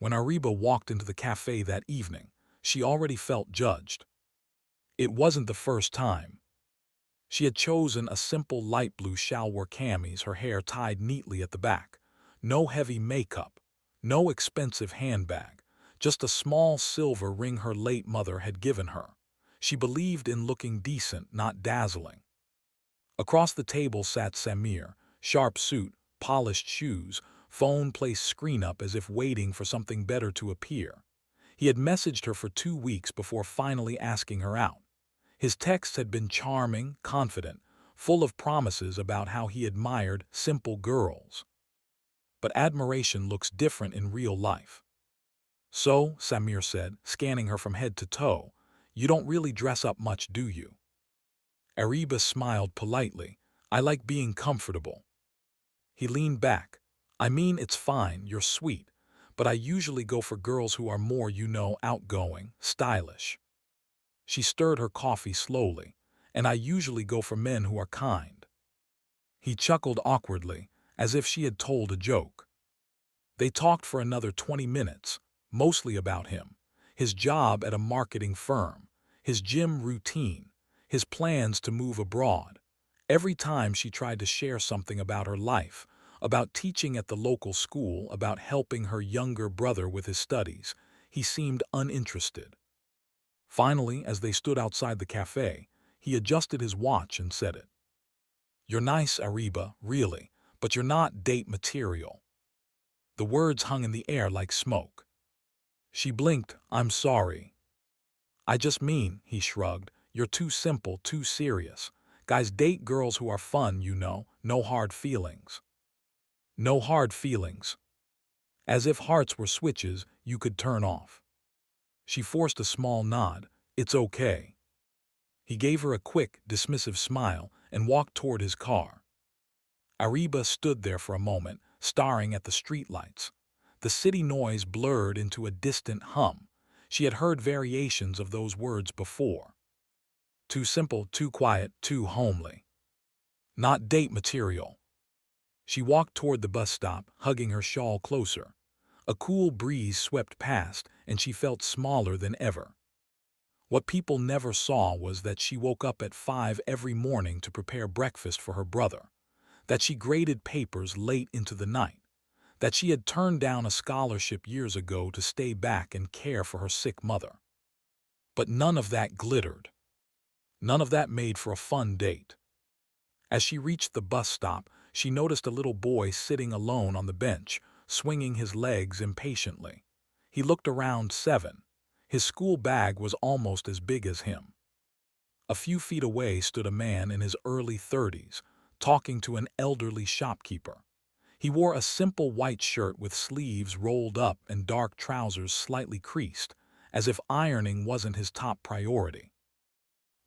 When Ariba walked into the cafe that evening, she already felt judged. It wasn't the first time. She had chosen a simple light blue shalwar camis, her hair tied neatly at the back. No heavy makeup, no expensive handbag, just a small silver ring her late mother had given her. She believed in looking decent, not dazzling. Across the table sat Samir, sharp suit, polished shoes, phone placed screen up as if waiting for something better to appear. He had messaged her for 2 weeks before finally asking her out. His texts had been charming, confident, full of promises about how he admired simple girls. But admiration looks different in real life. So, Samir said, scanning her from head to toe, you don't really dress up much, do you? Ariba smiled politely. I like being comfortable. He leaned back. I mean, it's fine, you're sweet, but I usually go for girls who are more, outgoing, stylish. She stirred her coffee slowly, and I usually go for men who are kind. He chuckled awkwardly, as if she had told a joke. They talked for another 20 minutes, mostly about him, his job at a marketing firm, his gym routine, his plans to move abroad. Every time she tried to share something about her life, about teaching at the local school, about helping her younger brother with his studies, he seemed uninterested. Finally, as they stood outside the cafe, he adjusted his watch and said it. You're nice, Ariba, really, but you're not date material. The words hung in the air like smoke. She blinked. I'm sorry. I just mean, he shrugged, you're too simple, too serious. Guys date girls who are fun, no hard feelings. No hard feelings. As if hearts were switches you could turn off. She forced a small nod. It's okay. He gave her a quick, dismissive smile and walked toward his car. Ariba stood there for a moment, staring at the streetlights. The city noise blurred into a distant hum. She had heard variations of those words before. Too simple, too quiet, too homely. Not date material. She walked toward the bus stop, hugging her shawl closer. A cool breeze swept past, and she felt smaller than ever. What people never saw was that she woke up at 5 every morning to prepare breakfast for her brother, that she graded papers late into the night, that she had turned down a scholarship years ago to stay back and care for her sick mother. But none of that glittered. None of that made for a fun date. As she reached the bus stop, she noticed a little boy sitting alone on the bench, swinging his legs impatiently. He looked around 7. His school bag was almost as big as him. A few feet away stood a man in his early 30s, talking to an elderly shopkeeper. He wore a simple white shirt with sleeves rolled up and dark trousers slightly creased, as if ironing wasn't his top priority.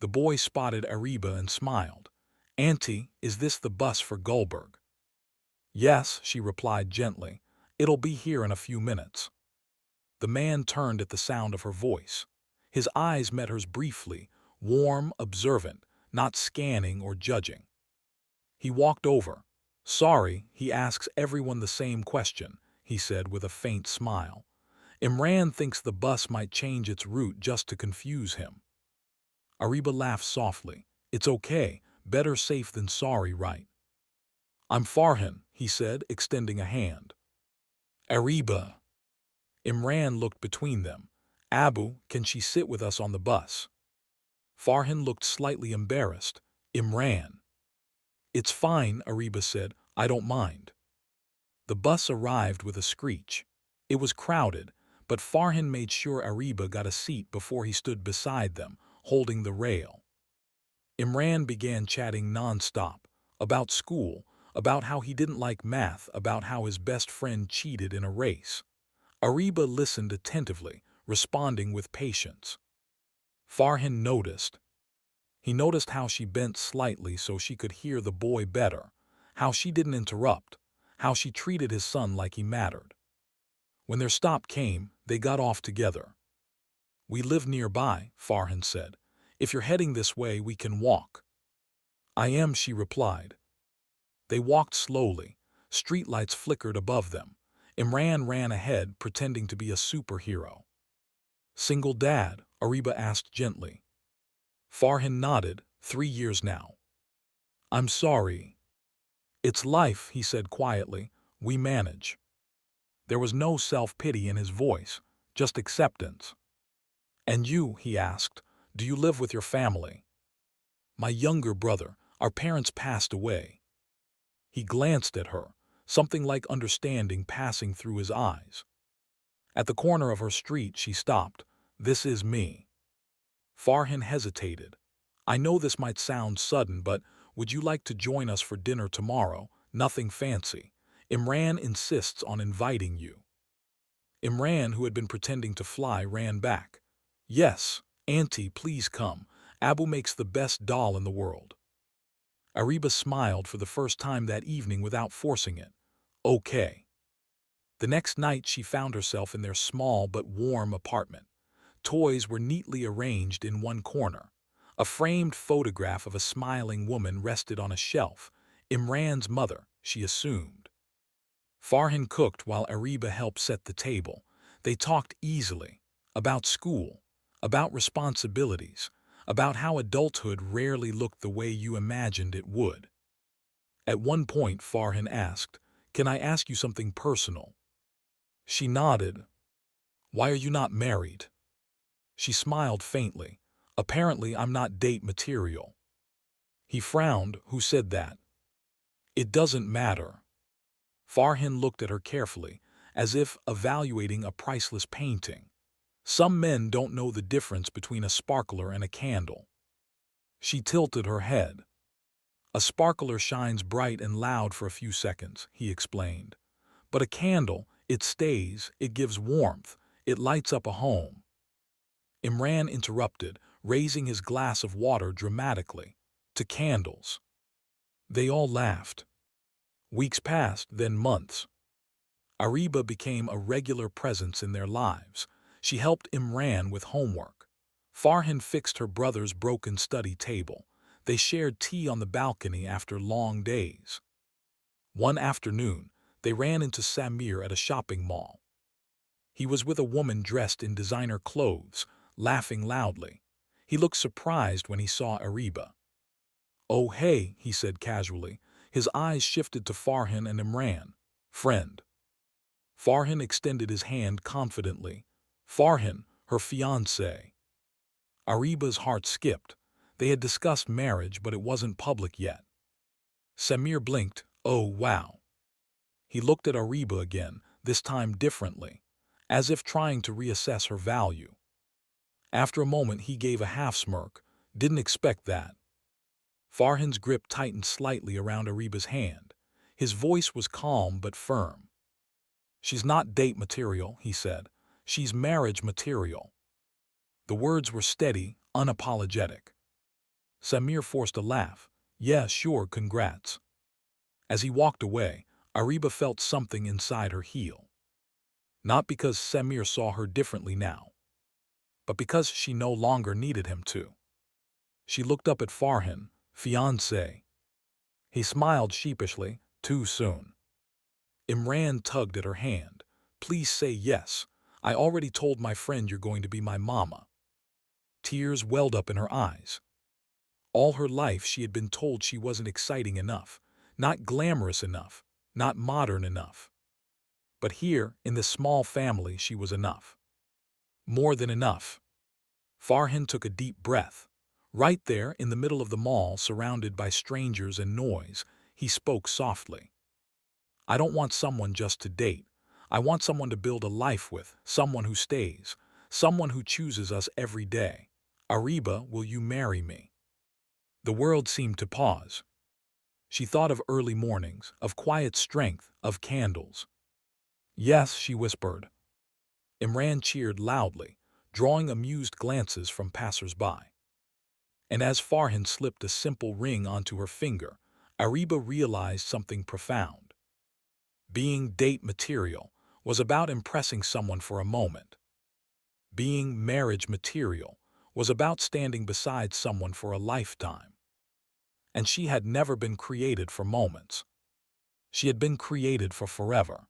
The boy spotted Ariba and smiled. Auntie, is this the bus for Gulberg? Yes, she replied gently. It'll be here in a few minutes. The man turned at the sound of her voice. His eyes met hers briefly, warm, observant, not scanning or judging. He walked over. Sorry, he asks everyone the same question, he said with a faint smile. Imran thinks the bus might change its route just to confuse him. Ariba laughed softly. It's okay, better safe than sorry, right? I'm Farhan, he said, extending a hand. Ariba. Imran looked between them. Abu, can she sit with us on the bus? Farhan looked slightly embarrassed. Imran. It's fine, Ariba said. I don't mind. The bus arrived with a screech. It was crowded, but Farhan made sure Ariba got a seat before he stood beside them, holding the rail. Imran began chatting non-stop, about school, about how he didn't like math, about how his best friend cheated in a race. Ariba listened attentively, responding with patience. Farhan noticed. He noticed how she bent slightly so she could hear the boy better, how she didn't interrupt, how she treated his son like he mattered. When their stop came, they got off together. We live nearby, Farhan said. If you're heading this way, we can walk. I am, she replied. They walked slowly. Streetlights flickered above them. Imran ran ahead, pretending to be a superhero. Single dad? Ariba asked gently. Farhan nodded. 3 years now. I'm sorry. It's life, he said quietly. We manage. There was no self-pity in his voice, just acceptance. And you, he asked, do you live with your family? My younger brother. Our parents passed away. He glanced at her, something like understanding passing through his eyes. At the corner of her street, she stopped. This is me. Farhan hesitated. I know this might sound sudden, but would you like to join us for dinner tomorrow? Nothing fancy. Imran insists on inviting you. Imran, who had been pretending to fly, ran back. Yes, Auntie, please come. Abu makes the best dal in the world. Ariba smiled for the first time that evening without forcing it. Okay. The next night she found herself in their small but warm apartment. Toys were neatly arranged in one corner. A framed photograph of a smiling woman rested on a shelf. Imran's mother, she assumed. Farhan cooked while Ariba helped set the table. They talked easily, about school, about responsibilities, about how adulthood rarely looked the way you imagined it would. At one point, Farhan asked, Can I ask you something personal? She nodded. Why are you not married? She smiled faintly. Apparently, I'm not date material. He frowned. Who said that? It doesn't matter. Farhan looked at her carefully, as if evaluating a priceless painting. Some men don't know the difference between a sparkler and a candle. She tilted her head. A sparkler shines bright and loud for a few seconds, he explained. But a candle, it stays, it gives warmth, it lights up a home. Imran interrupted, raising his glass of water dramatically. To candles. They all laughed. Weeks passed, then months. Ariba became a regular presence in their lives. She helped Imran with homework. Farhan fixed her brother's broken study table. They shared tea on the balcony after long days. One afternoon, they ran into Samir at a shopping mall. He was with a woman dressed in designer clothes, laughing loudly. He looked surprised when he saw Ariba. Oh hey, he said casually. His eyes shifted to Farhan and Imran. Friend. Farhan extended his hand confidently. Farhan, her fiancé. Ariba's heart skipped. They had discussed marriage, but it wasn't public yet. Samir blinked. Oh, wow. He looked at Ariba again, this time differently, as if trying to reassess her value. After a moment, he gave a half-smirk. Didn't expect that. Farhan's grip tightened slightly around Ariba's hand. His voice was calm but firm. She's not date material, he said. She's marriage material. The words were steady, unapologetic. Samir forced a laugh. Yeah, sure, congrats. As he walked away, Ariba felt something inside her heal. Not because Samir saw her differently now, but because she no longer needed him to. She looked up at Farhan, fiancé. He smiled sheepishly. Too soon. Imran tugged at her hand. Please say yes. I already told my friend you're going to be my mama. Tears welled up in her eyes. All her life she had been told she wasn't exciting enough, not glamorous enough, not modern enough. But here, in this small family, she was enough. More than enough. Farhan took a deep breath. Right there, in the middle of the mall, surrounded by strangers and noise, he spoke softly. I don't want someone just to date. I want someone to build a life with, someone who stays, someone who chooses us every day. Ariba, will you marry me? The world seemed to pause. She thought of early mornings, of quiet strength, of candles. Yes, she whispered. Imran cheered loudly, drawing amused glances from passers-by. And as Farhan slipped a simple ring onto her finger, Ariba realized something profound. Being date material was about impressing someone for a moment. Being marriage material was about standing beside someone for a lifetime. And she had never been created for moments. She had been created for forever.